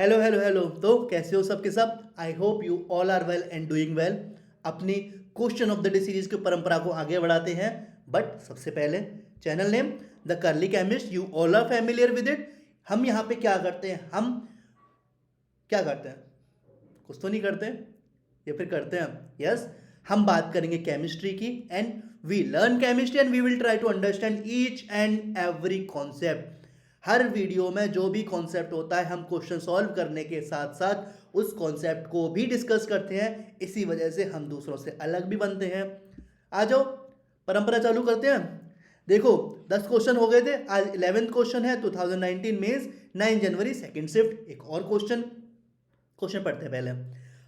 Hello hello hello. तो कैसे हो सबके सब? I hope you all are well and doing well. अपनी question of the day series की परंपरा को आगे बढ़ाते हैं। बट सबसे पहले channel name the curly chemist, you all are familiar with it. हम यहाँ पे क्या करते हैं? हम क्या करते हैं? कुछ तो नहीं करते या फिर करते हैं? यस, हम बात करेंगे केमिस्ट्री की and we learn chemistry and we will try to understand each and every concept. हर वीडियो में जो भी कॉन्सेप्ट होता है हम क्वेश्चन सॉल्व करने के साथ साथ उस कॉन्सेप्ट को भी डिस्कस करते हैं। इसी वजह से हम दूसरों से अलग भी बनते हैं। आ जाओ, परंपरा चालू करते हैं। देखो, 10 क्वेश्चन हो गए थे, आज 11th क्वेश्चन है। 2019 मेंस 9 जनवरी सेकंड शिफ्ट। एक और क्वेश्चन पढ़ते हैं पहले।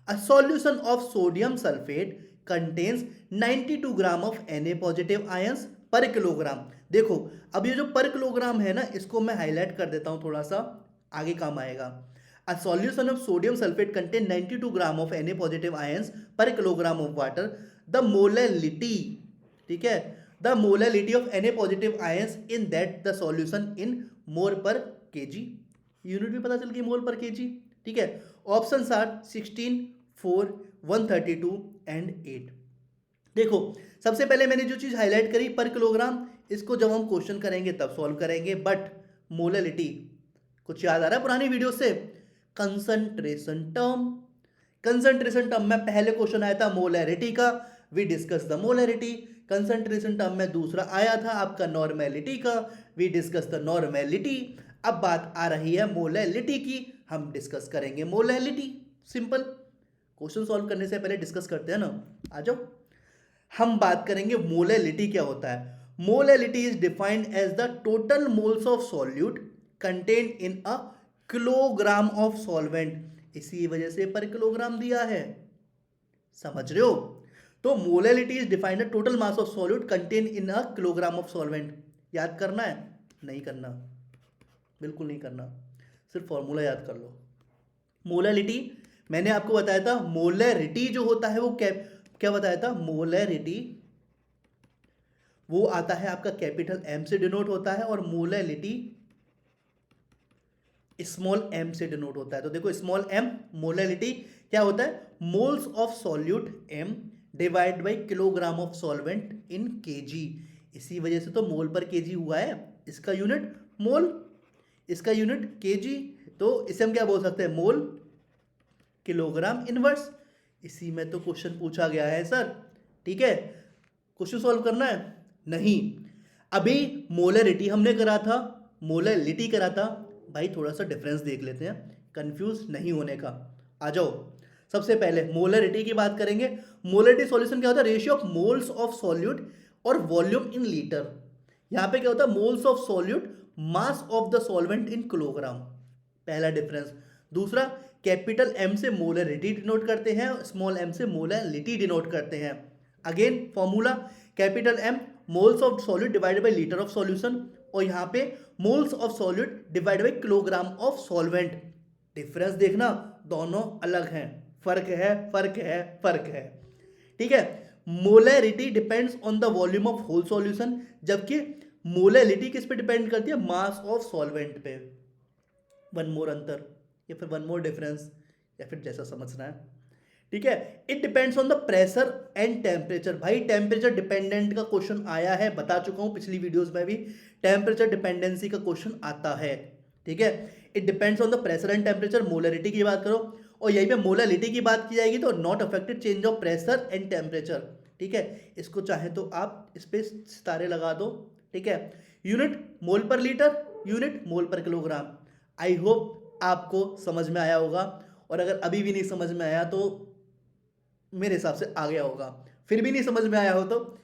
अ solution of sodium sulphate contains 92 gram of Na positive ions per kilogram. देखो, अब ये जो पर किलोग्राम है ना, इसको मैं हाईलाइट कर देता हूं, थोड़ा सा आगे काम आएगा। A solution of sodium sulphate contain 92 gram of Na positive ions per kilogram of water. The molality, ठीक है, the molality of Na positive ions in that the solution in mole per KG. Unit भी पता चल गई, मोल per KG. ठीक है, options are 16, 4, 132 and 8। देखो, सबसे पहले मैंने जो चीज हाईलाइट करी पर किलोग्राम, इसको जब हम क्वेश्चन करेंगे तब सॉल्व करेंगे। बट मोलैलिटी कुछ याद आ रहा है पुरानी वीडियो से? कंसंट्रेशन टर्म में पहले क्वेश्चन आया था मोलैरिटी का, we discuss the molarity. Concentration term में दूसरा आया था आपका नॉर्मेलिटी का, वी डिस्कस द नॉर्मेलिटी। अब बात आ रही है मोलैलिटी की, हम डिस्कस करेंगे मोलैलिटी। सिंपल, क्वेश्चन सॉल्व करने से पहले डिस्कस करते हैं ना। आ जाओ, हम बात करेंगे मोलैलिटी क्या होता है। Molality is defined as the total moles of solute contain in a kilogram of solvent. इसी वजह से पर किलोग्राम दिया है, समझ रहे हो? तो molality is defined the total mass of solute contain in a kilogram of solvent. याद करना है? नहीं करना, बिल्कुल नहीं करना, सिर्फ फॉर्मूला याद कर लो। मोलैलिटी मैंने आपको बताया था, मोलैरिटी जो होता है वो क्या क्या बताया था? मोलैरिटी वो आता है आपका कैपिटल एम से डिनोट होता है और मोलैलिटी स्मॉल एम से डिनोट होता है। तो देखो, स्मॉल एम मोलैलिटी क्या होता है? Moles of solute m divide by kilogram of solvent in kg. इसी वजह से तो मोल पर केजी हुआ है। इसका यूनिट मोल, इसका यूनिट केजी। तो इसे हम क्या बोल सकते हैं? मोल किलोग्राम इनवर्स। इसी में तो क्वेश्चन पूछा गया है सर। ठीक है, क्वेश्चन सॉल्व करना है? नहीं, अभी मोलैरिटी हमने करा था, मोलैलिटी करा था। भाई थोड़ा सा डिफरेंस देख लेते हैं, कंफ्यूज नहीं होने का। आ जाओ, सबसे पहले मोलैरिटी की बात करेंगे। मोलैरिटी सॉल्यूशन क्या होता है? Ratio of moles of solute और वॉल्यूम इन लीटर। यहां पे क्या होता है? Moles of solute, mass of the solvent in kilogram. पहला डिफरेंस। दूसरा, कैपिटल एम से मोलैरिटी डिनोट करते हैं, स्मॉल एम से मोलैलिटी डिनोट करते हैं। Again formula, capital M moles of solute divided by litre of solution, और यहां पे moles of solute divided by kilogram of solvent. Difference देखना, दोनों अलग हैं, फर्क है, फर्क है, फर्क है। ठीक है, molarity depends on the volume of whole solution, जबकि मोलैलिटी किस पे डिपेंड करती है? मास ऑफ सॉल्वेंट पे। वन मोर अंतर या फिर वन मोर डिफरेंस, या फिर जैसा समझना है। ठीक है, it depends on the pressure and temperature. भाई टेम्परेचर डिपेंडेंट का क्वेश्चन आया है, बता चुका हूं पिछली वीडियोस में भी, टेम्परेचर डिपेंडेंसी का क्वेश्चन आता है। ठीक है, it depends on the pressure and temperature. Molarity की बात करो और यहीं पे मोलैलिटी की बात की जाएगी तो not affected change of pressure and temperature. ठीक है, इसको चाहे तो आप इस पे सितारे लगा दो। ठीक है, यूनिट मोल पर लीटर, यूनिट मोल पर किलोग्राम। आई होप आपको समझ में आया होगा, और अगर अभी भी नहीं समझ में आया तो मेरे हिसाब से आ गया होगा। फिर भी नहीं समझ में आया हो तो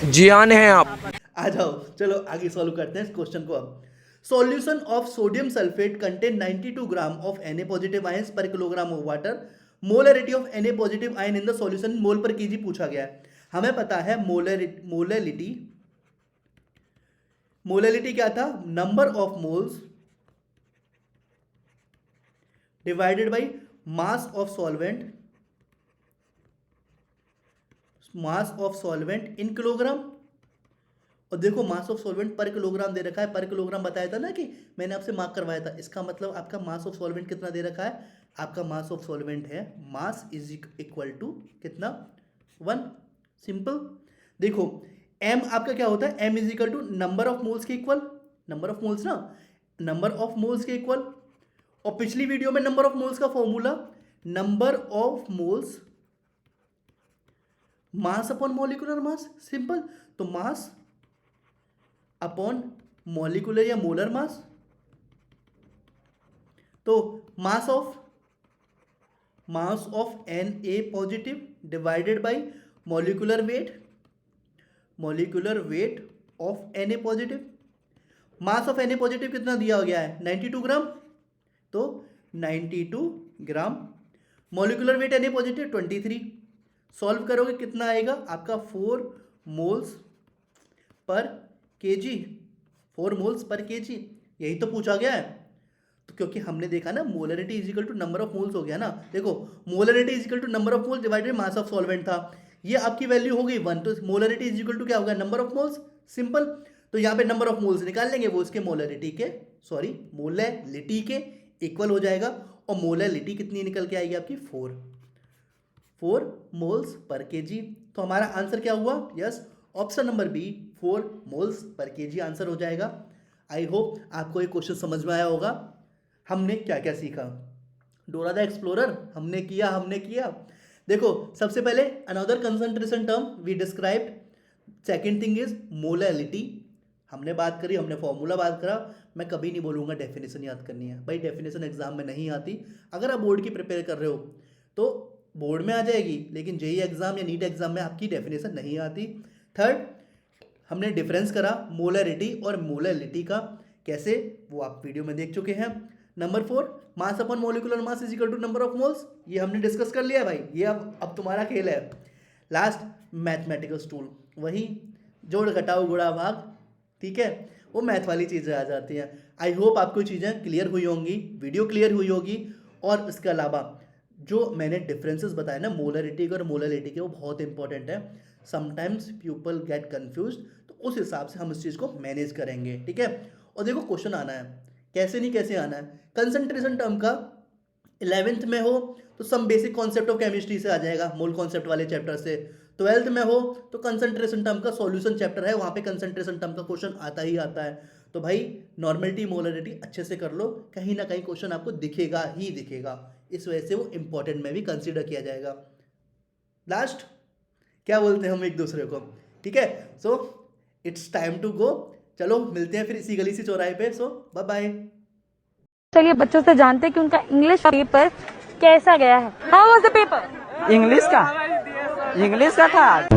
जियान हैं आप। आ जाओ, चलो आगे सॉल्व करते हैं इस क्वेश्चन को। अब solution of sodium sulphate contain 92 gram of Na positive ions per kilogram of water. Molarity of Na positive ion in the solution mole per KG पूछा गया है। हमें पता है मोलैलिटी, मोलैलिटी क्या था? Number of moles divided by mass of solvent, mass of solvent in kilogram, और देखो मास ऑफ सॉल्वेंट पर किलोग्राम दे रखा है, पर किलोग्राम बताया था ना कि मैंने आपसे मार्क करवाया था। इसका मतलब आपका मास ऑफ सॉल्वेंट कितना दे रखा है, आपका मास ऑफ सॉल्वेंट है मास इज इक्वल टू कितना 1। सिंपल। देखो m आपका क्या होता है, m is equal to number of moles के इक्वल, नंबर ऑफ मोल्स ना, नंबर ऑफ मोल्स के इक्वल। और पिछली वीडियो में नंबर ऑफ मोल्स का formula number of moles mass upon molecular mass. Simple. तो मास अपॉन मॉलिक्यूलर या मोलर मास, तो mass of Na positive divided by molecular weight, molecular weight of Na positive. Mass of Na positive कितना दिया गया है 92 gram, तो 92 gram. Molecular weight Na positive 23। Solve करोगे कितना आएगा आपका 4 मोल्स पर केजी, 4 मोल्स पर केजी। यही तो पूछा गया है। तो क्योंकि हमने देखा ना molarity is equal to number of moles हो गया ना। देखो molarity is equal to number of moles divided mass of solvent था, ये आपकी वैल्यू हो गई 1। तो मोलरिटी इज इक्वल टू क्या होगा, नंबर ऑफ मोल्स। सिंपल। तो यहाँ पे नंबर ऑफ मोल्स निकाल लेंगे, वो इसके मोलरिटी के मोलैलिटी के इक्वल हो जाएगा। और मोलैलिटी कितनी निकल के आएगी आपकी 4 मोल्स पर केजी। तो हमारा आंसर क्या हुआ, yes option number B 4 moles पर केजी आंसर हो जाएगा। आई होप आपको ये क्वेश्चन समझ में आया होगा। हमने क्या क्या सीखा, डोरा द एक्सप्लोरर हमने किया। देखो सबसे पहले another concentration term we described, second thing is molality हमने बात करी, हमने फॉर्मूला बात करा। मैं कभी नहीं बोलूँगा डेफिनेशन याद करनी है, भाई डेफिनेशन एग्जाम में नहीं आती। अगर आप बोर्ड की प्रिपेयर कर रहे हो तो बोर्ड में आ जाएगी, लेकिन जेई एग्जाम या नीट एग्जाम में आपकी डेफिनेशन नहीं आती। थर्ड हमने डिफरेंस करा मोलरिटी और मोलैलिटी का, कैसे वो आप वीडियो में देख चुके हैं। Number 4 mass upon molecular mass is equal to number of moles, ये हमने डिस्कस कर लिया भाई, ये अब तुम्हारा खेल है। लास्ट मैथमेटिकल टूल, वही जोड़ घटाओ गुणा भाग, ठीक है, वो मैथ वाली चीज़ें आ जाती हैं। आई होप आपको चीज़ें क्लियर हुई होंगी, वीडियो क्लियर हुई होगी। और इसके अलावा जो मैंने डिफरेंसेस बताए ना मोलरिटी के और मोलैलिटी के, वो बहुत इंपॉर्टेंट है। समटाइम्स पीपल गेट कन्फ्यूज, तो उस हिसाब से हम इस चीज़ को मैनेज करेंगे, ठीक है। और देखो क्वेश्चन आना है, कैसे नहीं कैसे आना है। कंसंट्रेशन टर्म का 11th में हो तो some basic concept of chemistry से आ जाएगा, मोल कॉन्सेप्ट वाले चैप्टर से। 12th में हो तो कंसंट्रेशन टर्म का सॉल्यूशन चैप्टर है, वहाँ पे कंसंट्रेशन टर्म का क्वेश्चन आता ही आता है। तो भाई नॉर्मलिटी मोलरिटी अच्छे से कर लो, कहीं ना कहीं क्वेश्चन आपको दिखेगा ही दिखेगा, इस वजह से वो इंपॉर्टेंट में भी कंसिडर किया जाएगा। लास्ट क्या बोलते हैं हम एक दूसरे को, ठीक है। So it's time to go, चलो मिलते हैं फिर इसी गली से चौराहे पे। So bye bye. चलिए बच्चों से जानते हैं कि उनका इंग्लिश पेपर कैसा गया है। How was the paper? English का था।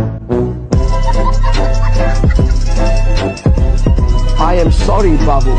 I am sorry, Babu.